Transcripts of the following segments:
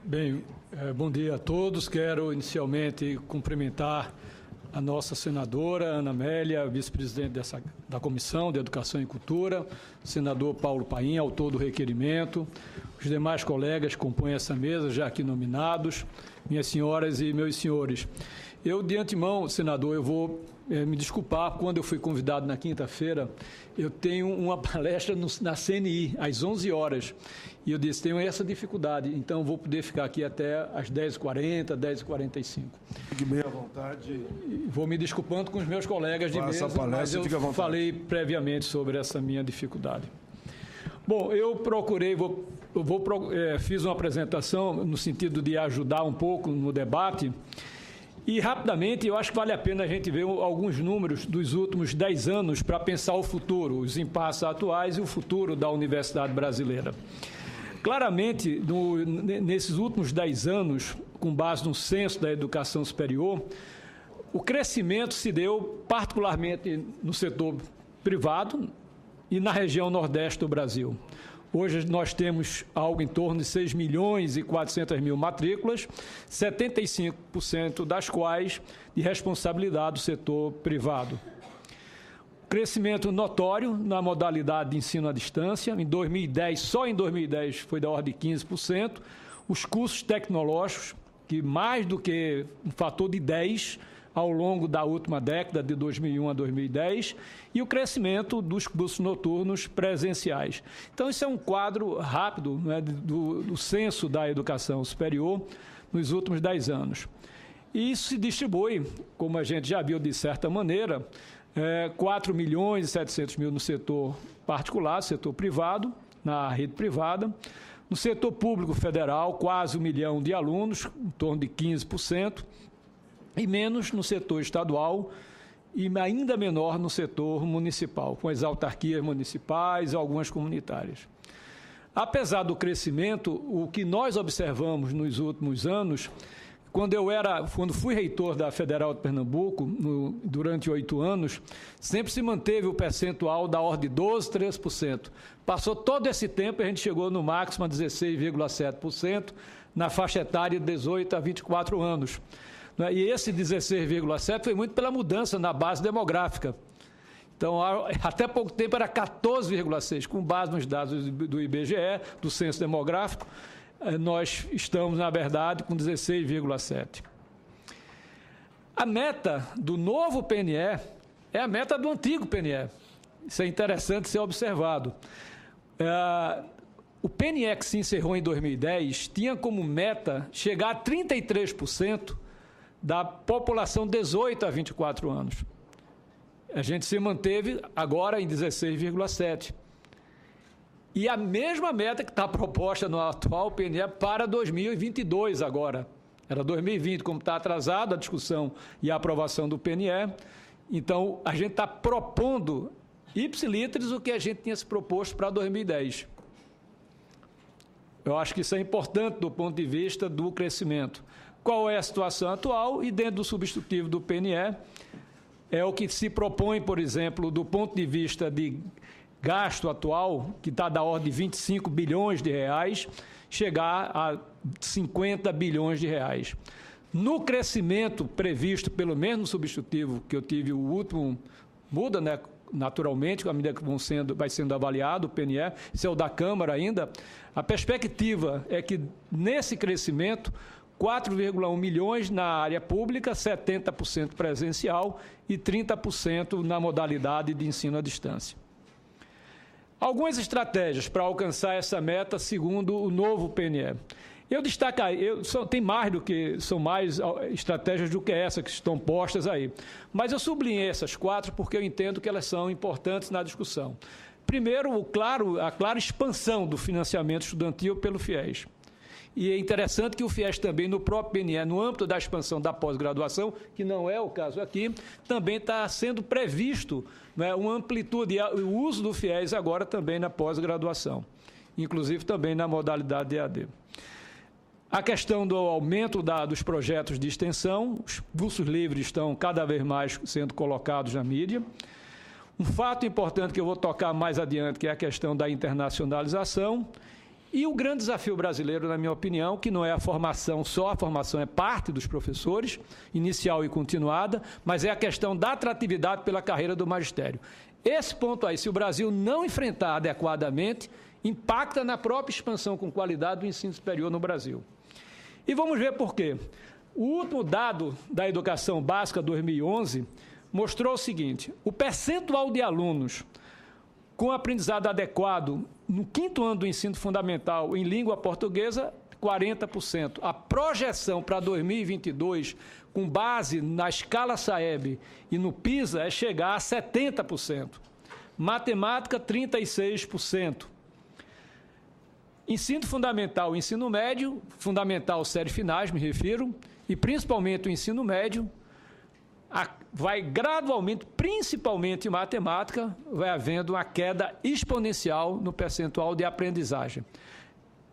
Bem, bom dia a todos. Quero inicialmente cumprimentar a nossa senadora Ana Amélia, vice-presidente da Comissão de Educação e Cultura, o senador Paulo Paim, autor do requerimento, os demais colegas que compõem essa mesa, já aqui nominados, minhas senhoras e meus senhores. Eu, de antemão, senador, eu vou me desculpar, quando eu fui convidado na quinta-feira, eu tenho uma palestra na CNI, às 11 horas, e eu disse, tenho essa dificuldade, então vou poder ficar aqui até às 10h40, 10h45. Fique bem à vontade. Vou me desculpando com os meus colegas de mesa, mas eu falei previamente sobre essa minha dificuldade. Bom, eu procurei, fiz uma apresentação no sentido de ajudar um pouco no debate. E, rapidamente, eu acho que vale a pena a gente ver alguns números dos últimos 10 anos para pensar o futuro, os impasses atuais e o futuro da universidade brasileira. Claramente, nesses últimos 10 anos, com base no censo da educação superior, o crescimento se deu particularmente no setor privado e na região nordeste do Brasil. Hoje nós temos algo em torno de 6 milhões e 400 mil matrículas, 75% das quais de responsabilidade do setor privado. Crescimento notório na modalidade de ensino à distância. Em 2010, só em 2010, foi da ordem de 15%. Os cursos tecnológicos, que mais do que um fator de 10% ao longo da última década, de 2001 a 2010, e o crescimento dos cursos noturnos presenciais. Então, isso é um quadro rápido, né, do censo da educação superior nos últimos 10 anos. E isso se distribui, como a gente já viu de certa maneira, 4 milhões e 700 mil no setor particular, setor privado, na rede privada. No setor público federal, quase 1 milhão de alunos, em torno de 15%. E menos no setor estadual e ainda menor no setor municipal, com as autarquias municipais e algumas comunitárias. Apesar do crescimento, o que nós observamos nos últimos anos, quando fui reitor da Federal de Pernambuco, durante 8 anos, sempre se manteve o percentual da ordem de 12%, 13%. Passou todo esse tempo e a gente chegou no máximo a 16,7% na faixa etária de 18 a 24 anos. E esse 16,7% foi muito pela mudança na base demográfica. Então, até pouco tempo era 14,6%, com base nos dados do IBGE, do Censo Demográfico, nós estamos, na verdade, com 16,7%. A meta do novo PNE é a meta do antigo PNE. Isso é interessante ser observado. O PNE que se encerrou em 2010 tinha como meta chegar a 33% da população 18 a 24 anos. A gente se manteve agora em 16,7%. E a mesma meta que está proposta no atual PNE para 2022 agora. Era 2020, como está atrasada a discussão e a aprovação do PNE. Então, a gente está propondo ipsiliteris o que a gente tinha se proposto para 2010. Eu acho que isso é importante do ponto de vista do crescimento. Qual é a situação atual e dentro do substitutivo do PNE é o que se propõe, por exemplo, do ponto de vista de gasto atual, que está da ordem de 25 bilhões de reais, chegar a 50 bilhões de reais. No crescimento previsto, pelo menos no substitutivo que eu tive, o último muda, né? Naturalmente, à medida que vai sendo avaliado o PNE, isso é o da Câmara ainda, a perspectiva é que nesse crescimento 4,1 milhões na área pública, 70% presencial e 30% na modalidade de ensino à distância. Algumas estratégias para alcançar essa meta, segundo o novo PNE. Eu destacaria, são mais estratégias do que essa que estão postas aí. Mas eu sublinhei essas 4 porque eu entendo que elas são importantes na discussão. Primeiro, a clara expansão do financiamento estudantil pelo FIES. E é interessante que o FIES também, no próprio PNE, no âmbito da expansão da pós-graduação, que não é o caso aqui, também está sendo previsto, né, uma amplitude e o uso do FIES agora também na pós-graduação, inclusive também na modalidade de EAD. A questão do aumento dos projetos de extensão, os cursos livres estão cada vez mais sendo colocados na mídia. Um fato importante que eu vou tocar mais adiante, que é a questão da internacionalização. E o grande desafio brasileiro, na minha opinião, que não é a formação só, a formação é parte dos professores, inicial e continuada, mas é a questão da atratividade pela carreira do magistério. Esse ponto aí, se o Brasil não enfrentar adequadamente, impacta na própria expansão com qualidade do ensino superior no Brasil. E vamos ver por quê. O último dado da educação básica 2011 mostrou o seguinte: o percentual de alunos com aprendizado adequado no 5º ano do ensino fundamental em língua portuguesa, 40%. A projeção para 2022, com base na escala SAEB e no PISA, é chegar a 70%. Matemática, 36%. Ensino fundamental e ensino médio, fundamental séries finais, me refiro, e principalmente o ensino médio, vai gradualmente, principalmente em matemática, vai havendo uma queda exponencial no percentual de aprendizagem.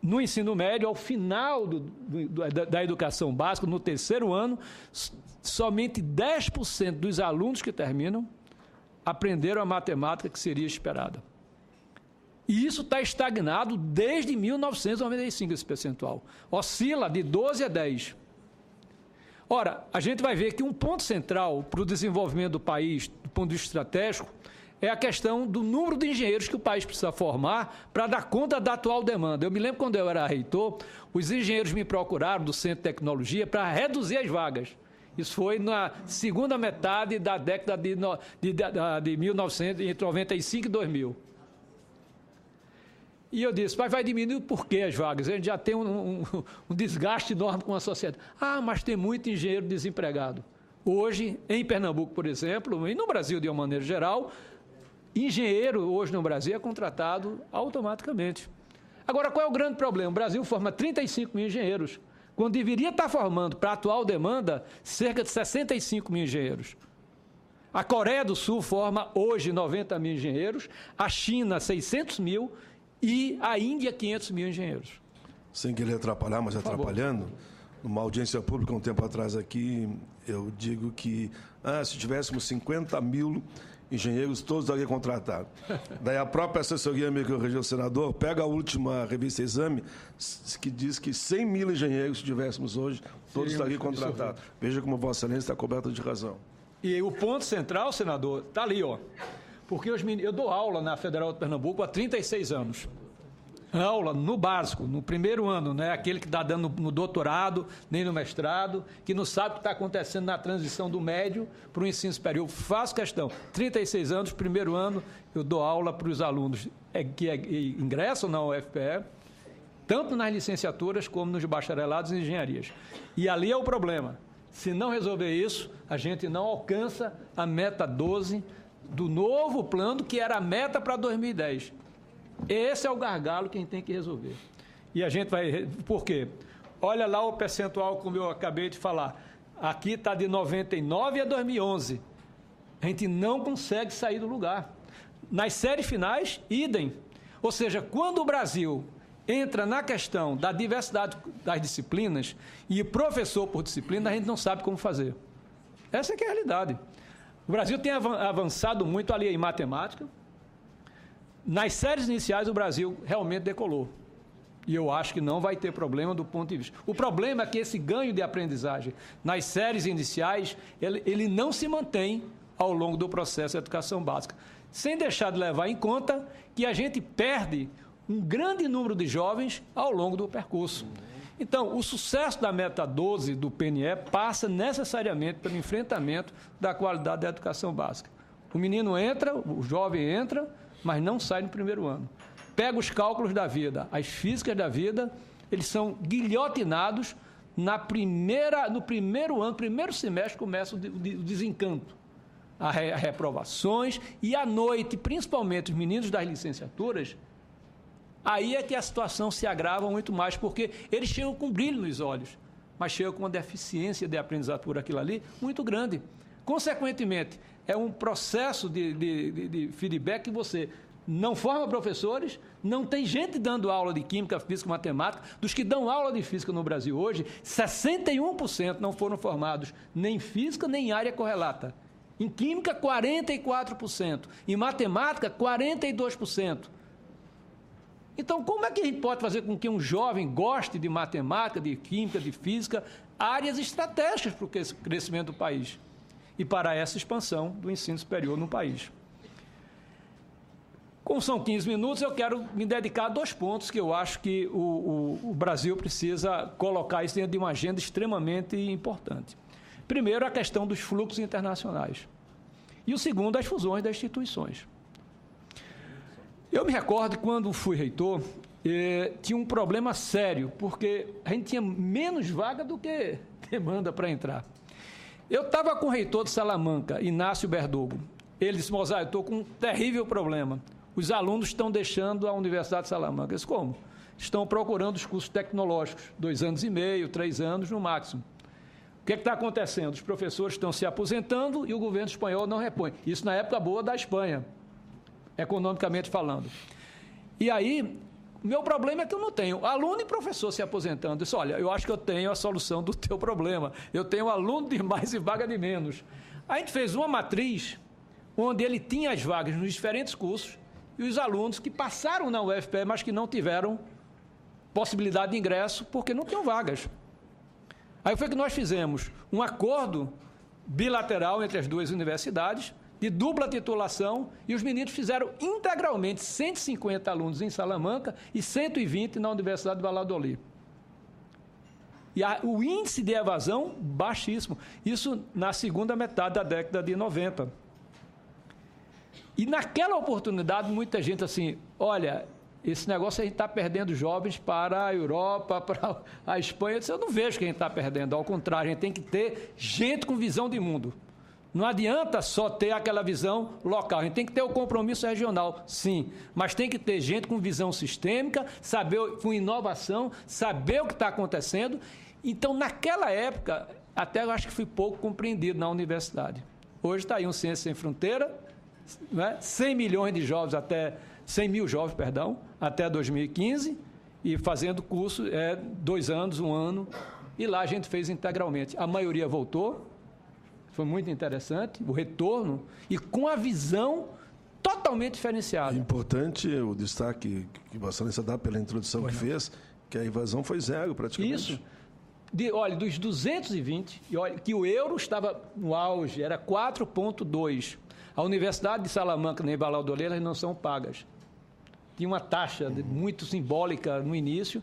No ensino médio, ao final da educação básica, no 3º ano, somente 10% dos alunos que terminam aprenderam a matemática que seria esperada. E isso está estagnado desde 1995, esse percentual. Oscila de 12 a 10. Ora, a gente vai ver que um ponto central para o desenvolvimento do país, do ponto de vista estratégico, é a questão do número de engenheiros que o país precisa formar para dar conta da atual demanda. Eu me lembro quando eu era reitor, os engenheiros me procuraram do Centro de Tecnologia para reduzir as vagas. Isso foi na segunda metade da década de 1995 e 2000. E eu disse, mas vai diminuir por quê as vagas? A gente já tem um desgaste enorme com a sociedade. Ah, mas tem muito engenheiro desempregado. Hoje, em Pernambuco, por exemplo, e no Brasil de uma maneira geral, engenheiro hoje no Brasil é contratado automaticamente. Agora, qual é o grande problema? O Brasil forma 35 mil engenheiros, quando deveria estar formando, para a atual demanda, cerca de 65 mil engenheiros. A Coreia do Sul forma hoje 90 mil engenheiros, a China 600 mil e a Índia 500 mil engenheiros. Sem querer atrapalhar, mas atrapalhando, numa audiência pública um tempo atrás aqui, eu digo que se tivéssemos 50 mil engenheiros, todos estariam contratados. Daí a própria assessoria me corrigiu, o senador, pega a última revista Exame, que diz que 100 mil engenheiros, se tivéssemos hoje, todos estariam contratados. Veja como Vossa Excelência está coberta de razão. E o ponto central, senador, está ali, ó. Porque eu dou aula na Federal de Pernambuco há 36 anos. Aula no básico, no primeiro ano, né? Aquele que está dando no doutorado, nem no mestrado, que não sabe o que está acontecendo na transição do médio para o ensino superior. Faço questão, 36 anos, primeiro ano, eu dou aula para os alunos que ingressam na UFPE, tanto nas licenciaturas como nos bacharelados em engenharias. E ali é o problema. Se não resolver isso, a gente não alcança a meta 12 do novo plano, que era a meta para 2010. Esse é o gargalo que a gente tem que resolver. E a gente vai... Por quê? Olha lá o percentual, como eu acabei de falar. Aqui está de 99 a 2011. A gente não consegue sair do lugar. Nas séries finais, idem. Ou seja, quando o Brasil entra na questão da diversidade das disciplinas e professor por disciplina, a gente não sabe como fazer. Essa é que é a realidade. O Brasil tem avançado muito ali em matemática. Nas séries iniciais, o Brasil realmente decolou. E eu acho que não vai ter problema do ponto de vista. O problema é que esse ganho de aprendizagem nas séries iniciais, ele não se mantém ao longo do processo de educação básica. Sem deixar de levar em conta que a gente perde um grande número de jovens ao longo do percurso. Então, o sucesso da meta 12 do PNE passa necessariamente pelo enfrentamento da qualidade da educação básica. O menino entra, o jovem entra, mas não sai no primeiro ano. Pega os cálculos da vida, as físicas da vida, eles são guilhotinados no primeiro ano, primeiro semestre, começa o desencanto. As reprovações e à noite, principalmente os meninos das licenciaturas, aí é que a situação se agrava muito mais, porque eles chegam com brilho nos olhos, mas chegam com uma deficiência de aprendizado por aquilo ali muito grande. Consequentemente, é um processo de feedback que você não forma professores, não tem gente dando aula de química, física, matemática. Dos que dão aula de física no Brasil hoje, 61% não foram formados nem em física, nem em área correlata. Em química, 44%. Em matemática, 42%. Então, como é que a gente pode fazer com que um jovem goste de matemática, de química, de física, áreas estratégicas para o crescimento do país e para essa expansão do ensino superior no país? Como são 15 minutos, eu quero me dedicar a 2 pontos que eu acho que o Brasil precisa colocar isso dentro de uma agenda extremamente importante. Primeiro, a questão dos fluxos internacionais. E o segundo, as fusões das instituições. Eu me recordo, quando fui reitor, tinha um problema sério, porque a gente tinha menos vaga do que demanda para entrar. Eu estava com o reitor de Salamanca, Inácio Berdogo. Ele disse: Mozart, eu estou com um terrível problema. Os alunos estão deixando a Universidade de Salamanca. Eu disse: como? Estão procurando os cursos tecnológicos, 2 anos e meio, 3 anos no máximo. O que está acontecendo? Os professores estão se aposentando e o governo espanhol não repõe. Isso na época boa da Espanha, economicamente falando. E aí, meu problema é que eu não tenho aluno e professor se aposentando. Eu disse: olha, eu acho que eu tenho a solução do teu problema. Eu tenho aluno de mais e vaga de menos. A gente fez uma matriz onde ele tinha as vagas nos diferentes cursos e os alunos que passaram na UFPE, mas que não tiveram possibilidade de ingresso porque não tinham vagas. Aí foi que nós fizemos um acordo bilateral entre as 2 universidades, de dupla titulação, e os meninos fizeram integralmente 150 alunos em Salamanca e 120 na Universidade de Valladolid. E o índice de evasão baixíssimo. Isso na segunda metade da década de 90. E naquela oportunidade, muita gente assim: olha, esse negócio a gente está perdendo jovens para a Europa, para a Espanha. Eu não vejo que a gente está perdendo, ao contrário, a gente tem que ter gente com visão de mundo. Não adianta só ter aquela visão local, a gente tem que ter o compromisso regional, sim, mas tem que ter gente com visão sistêmica, saber, com inovação, saber o que está acontecendo. Então, naquela época, até eu acho que fui pouco compreendido na universidade. Hoje está aí um Ciência Sem Fronteira, né? 100 milhões de jovens até 100 mil jovens, perdão, até 2015, e fazendo curso 2 anos, 1 ano, e lá a gente fez integralmente. A maioria voltou, foi muito interessante, o retorno, e com a visão totalmente diferenciada. É importante o destaque que Vossa Excelência dá pela introdução que fez, que a evasão foi 0 praticamente. Isso. Olha, dos 220, e olha que o euro estava no auge, era 4,2. A Universidade de Salamanca, nem Valladolid, elas não são pagas. Tinha uma taxa muito simbólica no início,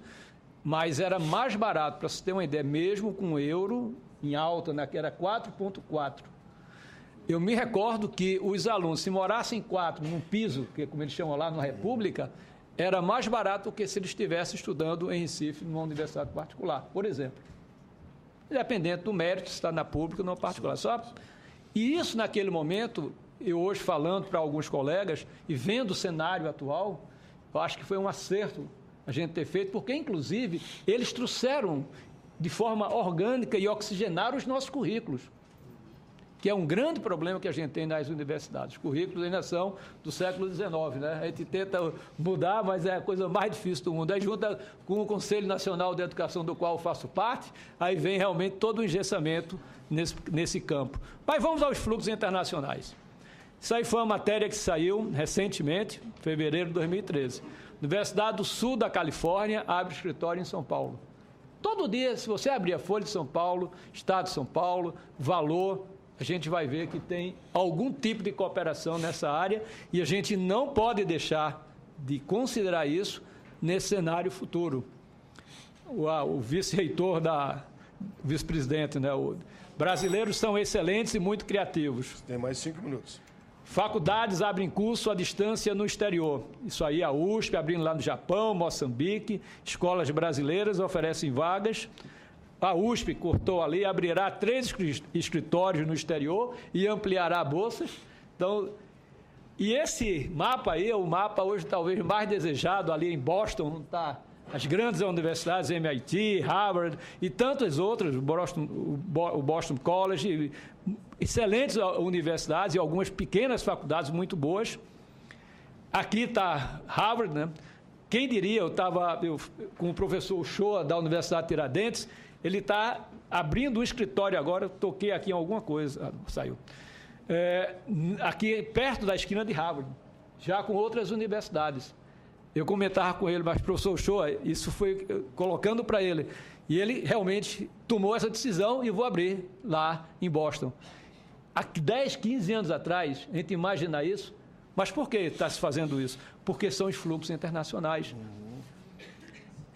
mas era mais barato, para você ter uma ideia, mesmo com o euro em alta, né, que era 4,4. Eu me recordo que os alunos, se morassem 4 num piso, que como eles chamam lá, na República, era mais barato do que se eles estivessem estudando em Recife, numa universidade particular, por exemplo. Independente do mérito, se está na pública ou não particular. E isso, naquele momento, eu hoje falando para alguns colegas e vendo o cenário atual, eu acho que foi um acerto a gente ter feito, porque, inclusive, eles trouxeram de forma orgânica e oxigenaram os nossos currículos, que é um grande problema que a gente tem nas universidades. Os currículos ainda são do século XIX, né? A gente tenta mudar, mas é a coisa mais difícil do mundo. Aí junta com o Conselho Nacional de Educação, do qual eu faço parte, aí vem realmente todo o engessamento nesse campo. Mas vamos aos fluxos internacionais. Isso aí foi uma matéria que saiu recentemente, em fevereiro de 2013. Universidade do Sul da Califórnia abre escritório em São Paulo. Todo dia, se você abrir a Folha de São Paulo, Estado de São Paulo, Valor, a gente vai ver que tem algum tipo de cooperação nessa área e a gente não pode deixar de considerar isso nesse cenário futuro. O vice-reitor o vice-presidente, né? Brasileiros são excelentes e muito criativos. Tem mais 5 minutos. Faculdades abrem curso à distância no exterior. Isso aí, a USP abrindo lá no Japão, Moçambique. Escolas brasileiras oferecem vagas. A USP cortou ali, abrirá 3 escritórios no exterior e ampliará bolsas. Então, e esse mapa aí é o mapa hoje talvez mais desejado ali em Boston, onde está as grandes universidades, MIT, Harvard e tantas outras, o Boston College, excelentes universidades e algumas pequenas faculdades muito boas. Aqui está Harvard, né? Quem diria, eu estava com o professor Uchoa da Universidade Tiradentes, ele está abrindo um escritório agora, eu toquei aqui em alguma coisa, saiu. Aqui perto da esquina de Harvard, já com outras universidades. Eu comentava com ele, mas, professor Uchoa, isso foi colocando para ele. E ele realmente tomou essa decisão e vou abrir lá em Boston. Há 10, 15 anos atrás, a gente imagina isso, mas por que está se fazendo isso? Porque são os fluxos internacionais.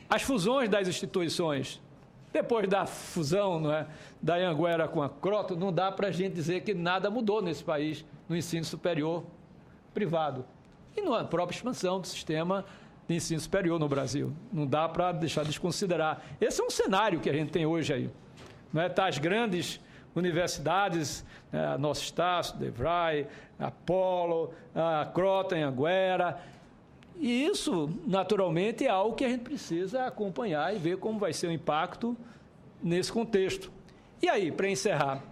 As fusões das instituições, depois da fusão, não é, da Anhanguera com a Croton, não dá para a gente dizer que nada mudou nesse país, no ensino superior privado. E na própria expansão do sistema de ensino superior no Brasil. Não dá para deixar de desconsiderar. Esse é um cenário que a gente tem hoje aí. Não é? Tá, as grandes universidades, a Nossa Estácio, DeVry, a Apolo, a Croton, a Anhanguera. E isso, naturalmente, é algo que a gente precisa acompanhar e ver como vai ser o impacto nesse contexto. E aí, para encerrar,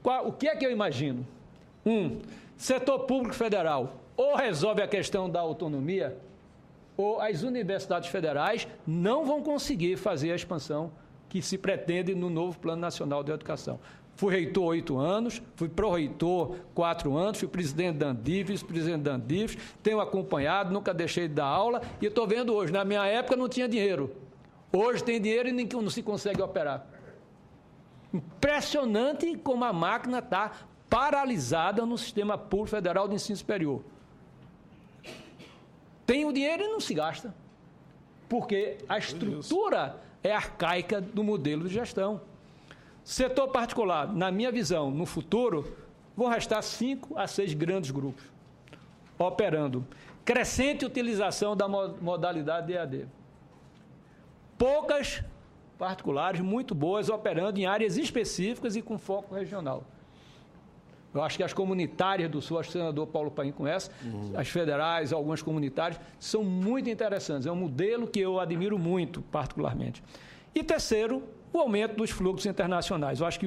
o que é que eu imagino? Setor público federal ou resolve a questão da autonomia, ou as universidades federais não vão conseguir fazer a expansão que se pretende no novo Plano Nacional de Educação. Fui reitor 8 anos, fui pró-reitor 4 anos, fui presidente da Andif, vice-presidente da Andif, tenho acompanhado, nunca deixei de dar aula e estou vendo hoje. Na minha época não tinha dinheiro. Hoje tem dinheiro e não se consegue operar. Impressionante como a máquina está paralisada no sistema público federal de ensino superior. Tem o dinheiro e não se gasta, porque a estrutura é arcaica do modelo de gestão. Setor particular, na minha visão, no futuro, vão restar 5 a 6 grandes grupos operando. Crescente utilização da modalidade de EAD. Poucas particulares muito boas operando em áreas específicas e com foco regional. Eu acho que as comunitárias do Sul, acho que o senador Paulo Paim conhece, as federais, algumas comunitárias, são muito interessantes. É um modelo que eu admiro muito, particularmente. E terceiro, o aumento dos fluxos internacionais. Eu acho que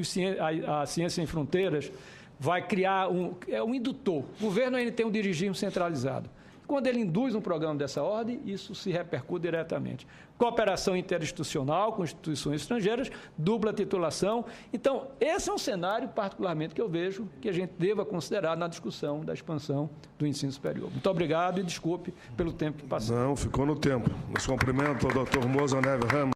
a Ciência Sem Fronteiras vai criar um indutor. O governo ainda tem um dirigismo centralizado. Quando ele induz um programa dessa ordem, isso se repercute diretamente. Cooperação interinstitucional com instituições estrangeiras, dupla titulação. Então, esse é um cenário, particularmente, que eu vejo que a gente deva considerar na discussão da expansão do ensino superior. Muito obrigado e desculpe pelo tempo que passou. Não, ficou no tempo. Nos cumprimento ao Dr. Moza Neves Ramos.